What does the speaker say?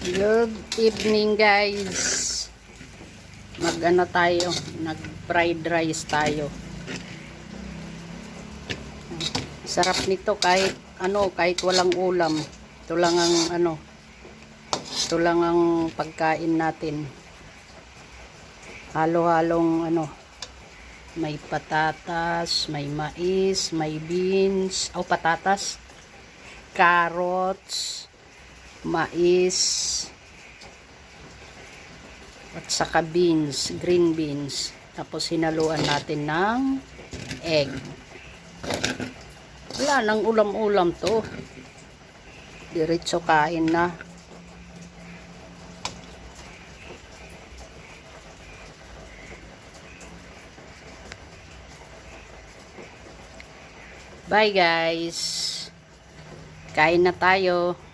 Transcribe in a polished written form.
Good evening guys. Mag-ano tayo, nag-fried rice tayo. Sarap nito kahit kahit walang ulam. Ito lang ang ito lang ang pagkain natin. Halo-halong may patatas, may mais, may beans, patatas, carrots, mais, at saka beans, green beans. Tapos hinaluan natin ng egg. Wala nang ulam-ulam to. Diretso kain na. Bye guys. Kain na tayo.